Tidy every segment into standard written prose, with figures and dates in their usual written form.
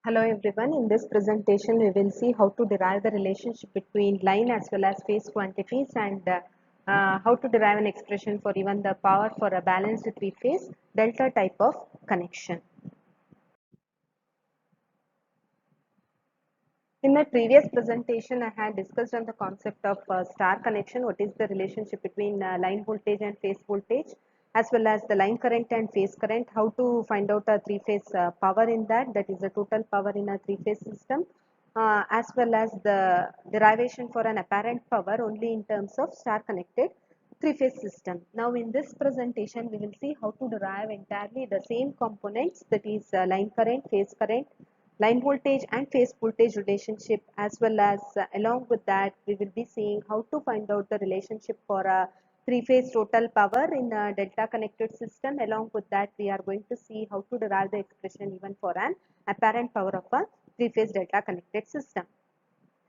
Hello everyone. In this presentation, we will see how to derive the relationship between line as well as phase quantities and how to derive an expression for even the power for a balanced three-phase delta type of connection. In my previous presentation, I had discussed on the concept of star connection, what is the relationship between line voltage and phase voltage, as well as the line current and phase current, how to find out a three-phase power in that is the total power in a three-phase system, as well as the derivation for an apparent power only in terms of star connected three-phase system. Now in this presentation, we will see how to derive entirely the same components, that is line current, phase current, line voltage and phase voltage relationship, as well as along with that we will be seeing how to find out the relationship for a three-phase total power in a delta connected system. Along with that we are going to see how to derive the expression even for an apparent power of a three-phase delta connected system.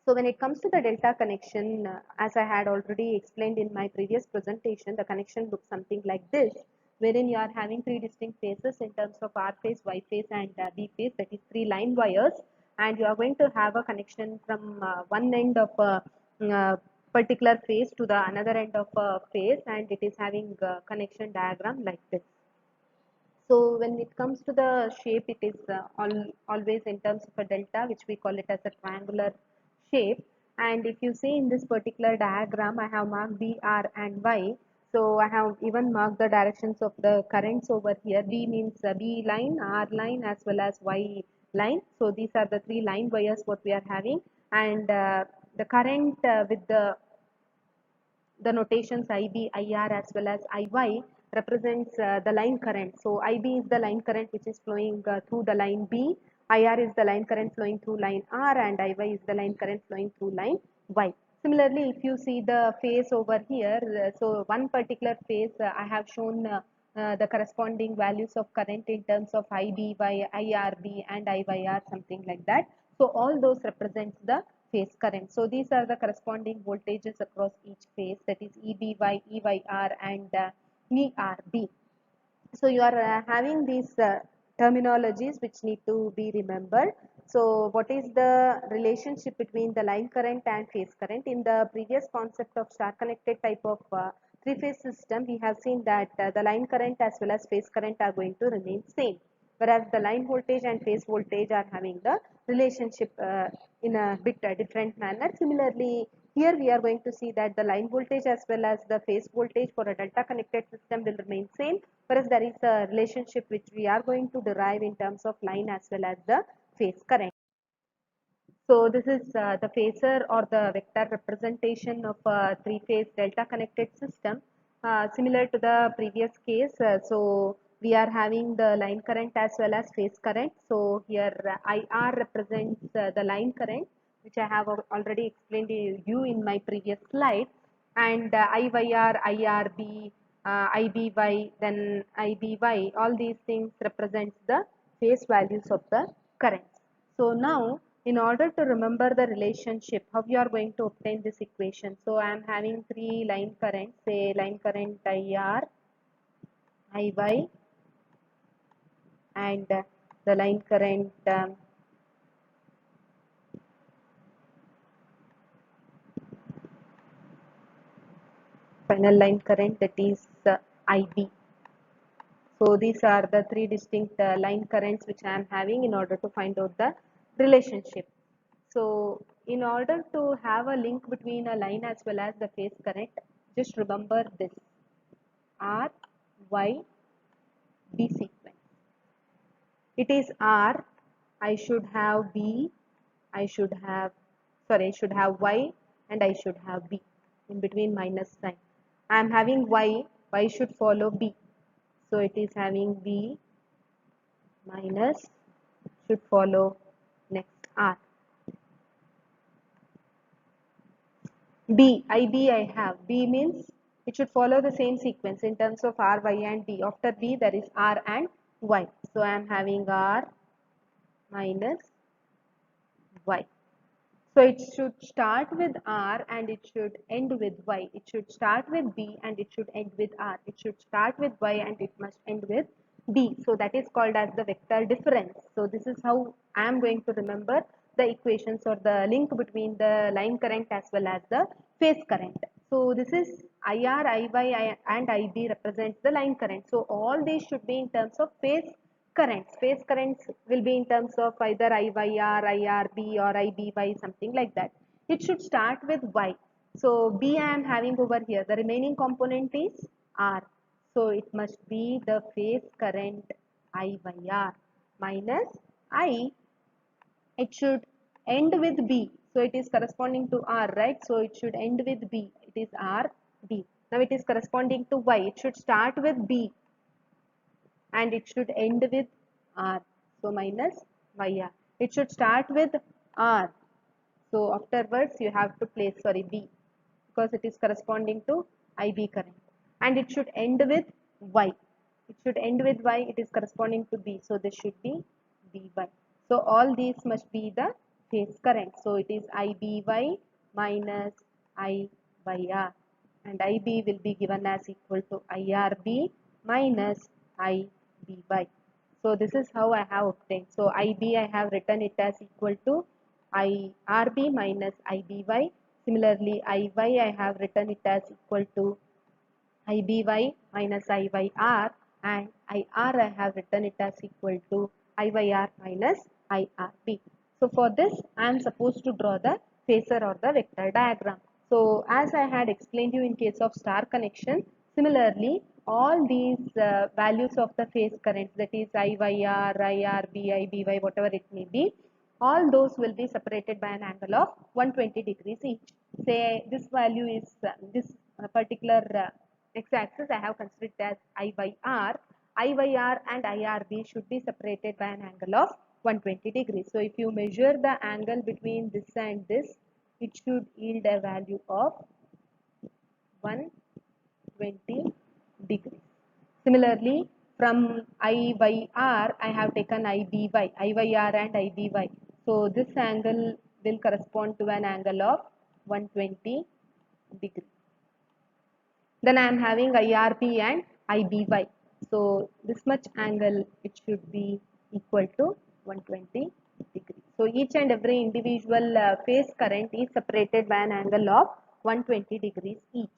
So when it comes to the delta connection, as I had already explained in my previous presentation, the connection looks something like this, wherein you are having three distinct phases in terms of R phase, Y phase and B phase, that is three line wires, and you are going to have a connection from one end of a particular phase to the another end of a phase, and it is having a connection diagram like this. So when it comes to the shape, it is always in terms of a delta, which we call it as a triangular shape. And if you see in this particular diagram, I have marked B, R and Y. So I have even marked the directions of the currents over here. B means B line, R line as well as Y line. So these are the three line wires what we are having. And the current with the notations IB, IR as well as IY represents the line current. So IB is the line current which is flowing through the line B, IR is the line current flowing through line R, and IY is the line current flowing through line Y. Similarly, if you see the phase over here, so one particular phase I have shown the corresponding values of current in terms of IBY, IRB and IYR, something like that. So all those represents the phase current. So these are the corresponding voltages across each phase, that is EBY, EYR and ERB. So you are having these terminologies which need to be remembered. So what is the relationship between the line current and phase current? In the previous concept of star connected type of three-phase system, we have seen that the line current as well as phase current are going to remain same, whereas the line voltage and phase voltage are having the relationship in a bit different manner. Similarly, here we are going to see that the line voltage as well as the phase voltage for a delta connected system will remain same, whereas there is a relationship which we are going to derive in terms of line as well as the phase current. So this is the phasor or the vector representation of a three-phase delta connected system. Similar to the previous case, so we are having the line current as well as phase current. So here IR represents the line current, which I have already explained to you in my previous slide, and IYR, IRB, IBY, then IBY, all these things represents the phase values of the currents. So now, in order to remember the relationship, how you are going to obtain this equation? So I am having three line currents, say line current IR, IY, and the line current final line current, that is IB. So these are the three distinct line currents which I am having in order to find out the relationship. So in order to have a link between a line as well as the phase current, just remember this R, Y, B sequence. It is R, I should have B, I should have, sorry, I should have Y and I should have B in between minus sign. I am having Y should follow B. So it is having B minus should follow next R. B, IB I have. B means it should follow the same sequence in terms of R, Y and B. After B there is R and Y. So I am having R minus Y. So it should start with R and it should end with Y. It should start with B and it should end with R. It should start with Y and it must end with B. So that is called as the vector difference. So this is how I am going to remember the equations or the link between the line current as well as the phase current. So this is IR, IY and IB represents the line current. So all these should be in terms of phase currents. Phase currents will be in terms of either IYR, IRB or IBY, something like that. It should start with Y. So B I am having over here. The remaining component is R. So it must be the phase current I by R minus I. It should end with B. So it is corresponding to R, right? So it should end with B. It is R, B. Now it is corresponding to Y. It should start with B and it should end with R. So minus YR. It should start with R. So afterwards you have to place, B, because it is corresponding to IB current. And it should end with Y. It should end with Y. It is corresponding to B. So this should be BY. So all these must be the phase current. So it is IBY minus I by R. And IB will be given as equal to IRB minus IBY. So this is how I have obtained. So IB I have written it as equal to IRB minus IBY. Similarly, IY I have written it as equal to IBY minus IYR, and IR I have written it as equal to IYR minus IRB. So for this I am supposed to draw the phasor or the vector diagram. So as I had explained you in case of star connection, similarly all these values of the phase currents, that is IYR, IRB, IBY, whatever it may be, all those will be separated by an angle of 120 degrees each. Say this value is this particular x-axis I have considered as I by R. I by R and IRB should be separated by an angle of 120 degrees. So if you measure the angle between this and this, it should yield a value of 120 degrees. Similarly, from I by R, I have taken IBY, I by R and IBY. So this angle will correspond to an angle of 120 degrees. Then I am having IRB and IBY. So this much angle, it should be equal to 120 degrees. So each and every individual phase current is separated by an angle of 120 degrees each.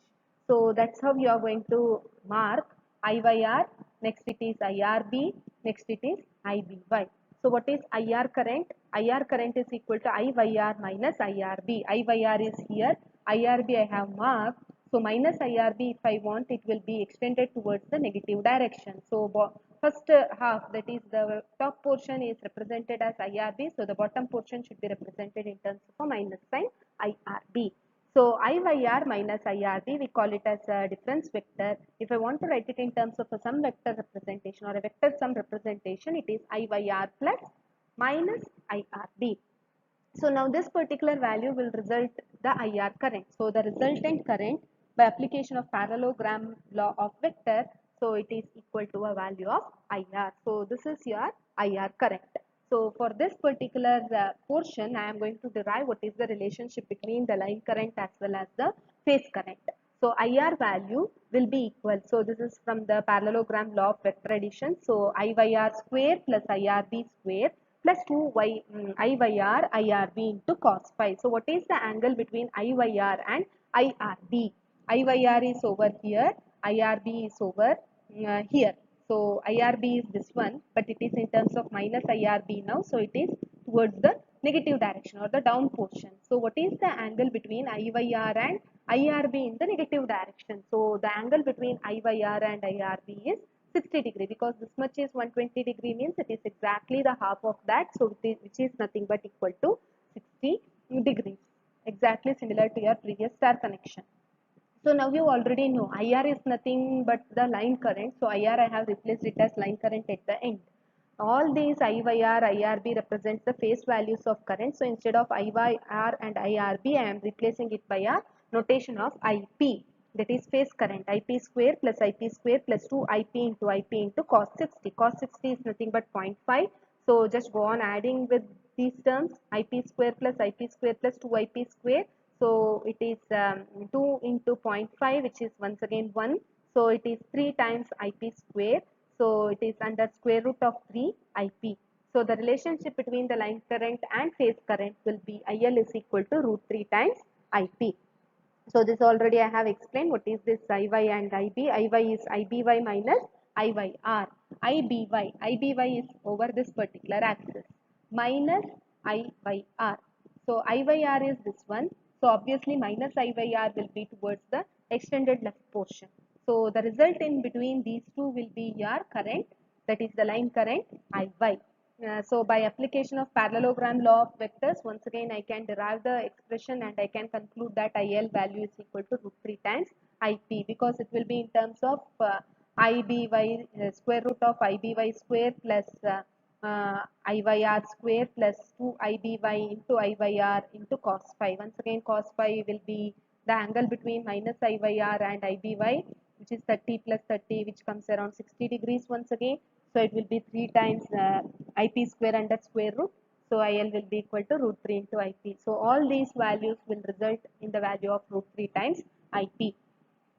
So that's how you are going to mark IYR. Next it is IRB. Next it is IBY. So what is IR current? IR current is equal to IYR minus IRB. IYR is here. IRB I have marked. So minus IRB, if I want, it will be extended towards the negative direction. So first half, that is the top portion, is represented as IRB. So the bottom portion should be represented in terms of a minus sign IRB. So IYR minus IRB, we call it as a difference vector. If I want to write it in terms of a sum vector representation or a vector sum representation, it is IYR plus minus IRB. So now this particular value will result the IR current. So the resultant current by application of parallelogram law of vector, so it is equal to a value of IR. So this is your IR current. So for this particular portion, I am going to derive what is the relationship between the line current as well as the phase current. So IR value will be equal. So this is from the parallelogram law of vector addition. So IYR square plus IRB square plus 2 IYR IRB into cos phi. So what is the angle between IYR and IRB? IYR is over here, IRB is over here. So IRB is this one, but it is in terms of minus IRB now. So it is towards the negative direction or the down portion. So what is the angle between IYR and IRB in the negative direction? So the angle between IYR and IRB is 60 degree, because this much is 120 degree means it is exactly the half of that. So which is nothing but equal to 60 degrees. Exactly similar to your previous star connection. So now you already know IR is nothing but the line current. So IR I have replaced it as line current at the end. All these IYR, IRB represents the phase values of current. So instead of IYR and IRB, I am replacing it by a notation of IP. That is phase current. IP square plus IP square plus 2 IP into cos 60. Cos 60 is nothing but 0.5. So just go on adding with these terms. IP square plus IP square plus 2 IP square. So it is 2 into 0.5, which is once again 1. So it is 3 times IP square. So it is under square root of 3 IP. So the relationship between the line current and phase current will be IL is equal to root 3 times IP. So this already I have explained what is this IY and IB. IY is IBY minus IYR. IBY is over this particular axis minus IYR. So IYR is this one. So obviously minus IYR will be towards the extended left portion. So the result in between these two will be your current, that is the line current IY. So by application of parallelogram law of vectors, once again I can derive the expression and I can conclude that IL value is equal to root 3 times IP, because it will be in terms of IBY square root of IBY square plus IYR square plus 2 IBY into IYR into cos phi. Once again cos phi will be the angle between minus IYR and IBY, which is 30 plus 30, which comes around 60 degrees once again. So it will be 3 times IP square under square root. So IL will be equal to root 3 into IP. So all these values will result in the value of root 3 times IP.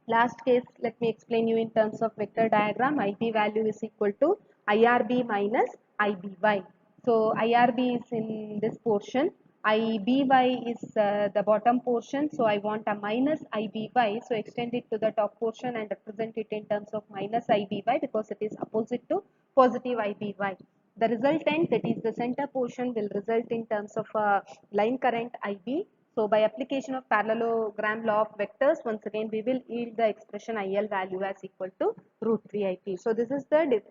Last case, let me explain you in terms of vector diagram. IP value is equal to IRB minus IBY. So IRB is in this portion. IBY is the bottom portion. So I want a minus IBY. So extend it to the top portion and represent it in terms of minus IBY, because it is opposite to positive IBY. The resultant, that is the center portion, will result in terms of line current IB. So by application of parallelogram law of vectors, once again we will yield the expression IL value as equal to root 3 IP. So this is the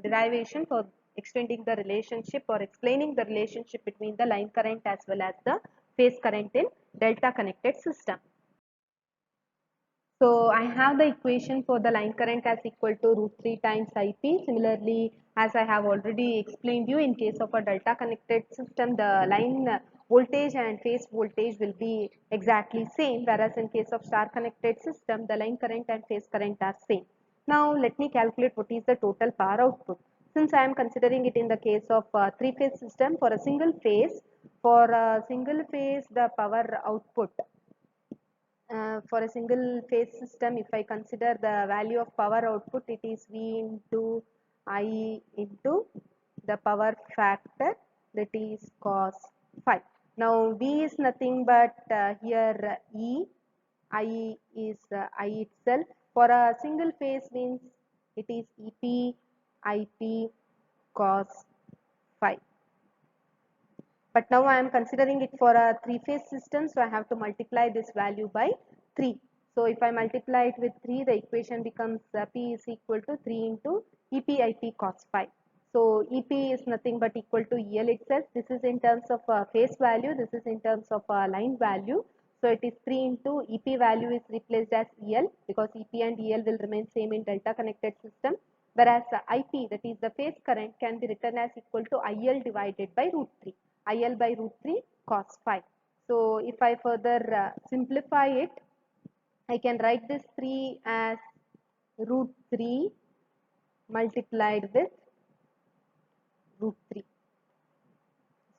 derivation for extending the relationship or explaining the relationship between the line current as well as the phase current in delta connected system. So I have the equation for the line current as equal to root 3 times IP. Similarly, as I have already explained you, in case of a delta connected system, the line voltage and phase voltage will be exactly same, whereas in case of star connected system, the line current and phase current are same. Now let me calculate what is the total power output. Since I am considering it in the case of three-phase system, for a single phase, the power output for a single phase system, if I consider the value of power output, it is V into I into the power factor, that is cos phi. Now V is nothing but here I is I itself. For a single phase means it is EP IP cos phi. But now I am considering it for a three-phase system, so I have to multiply this value by 3. So if I multiply it with 3, the equation becomes P is equal to 3 into EPIP cos phi. So EP is nothing but equal to EL itself. This is in terms of phase value, this is in terms of line value. So it is 3 into EP value is replaced as EL, because EP and EL will remain same in delta connected system. Whereas IP, that is the phase current, can be written as equal to IL divided by root 3. IL by root 3 cos phi. So if I further simplify it, I can write this 3 as root 3 multiplied with root 3.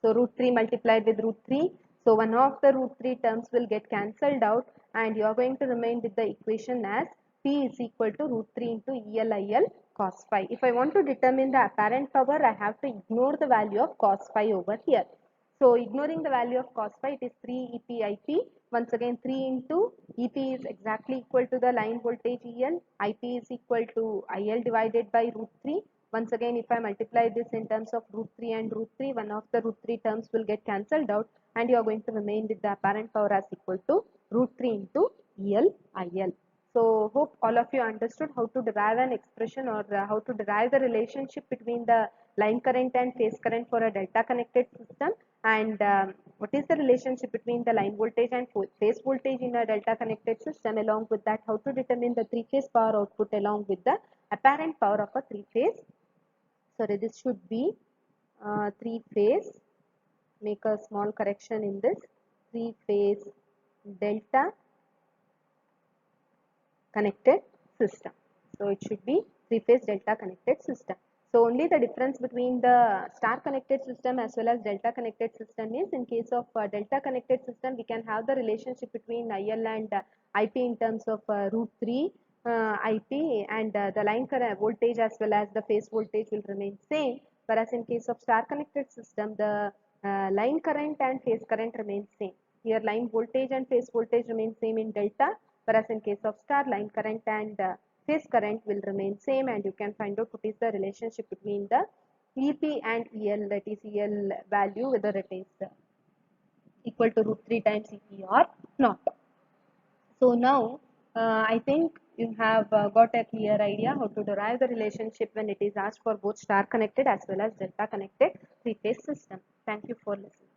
So root 3 multiplied with root 3. So one of the root 3 terms will get cancelled out, and you are going to remain with the equation as P is equal to root 3 into ELIL cos phi. If I want to determine the apparent power, I have to ignore the value of cos phi over here. So ignoring the value of cos phi, it is 3 EPIP. Once again 3 into EP is exactly equal to the line voltage EL. IP is equal to IL divided by root 3. Once again, if I multiply this in terms of root 3 and root 3, one of the root 3 terms will get cancelled out, and you are going to remain with the apparent power as equal to root 3 into EL IL. So hope all of you understood how to derive an expression, or how to derive the relationship between the line current and phase current for a delta connected system, and what is the relationship between the line voltage and phase voltage in a delta connected system. Along with that, how to determine the three-phase power output along with the apparent power of a three-phase. Sorry, this should be three-phase. Make a small correction in this. Three-phase delta connected system. So it should be three-phase delta connected system. So only the difference between the star connected system as well as delta connected system is, in case of delta connected system, we can have the relationship between IL and IP in terms of root 3, IP, and the line current voltage as well as the phase voltage will remain same, whereas in case of star connected system, the line current and phase current remain same. Here line voltage and phase voltage remain same in delta, whereas in case of star, line current and phase current will remain same, and you can find out what is the relationship between the EP and EL, that is EL value, whether it is equal to root 3 times EP or not. So now I think you have got a clear idea how to derive the relationship when it is asked for both star connected as well as delta connected three phase system. Thank you for listening.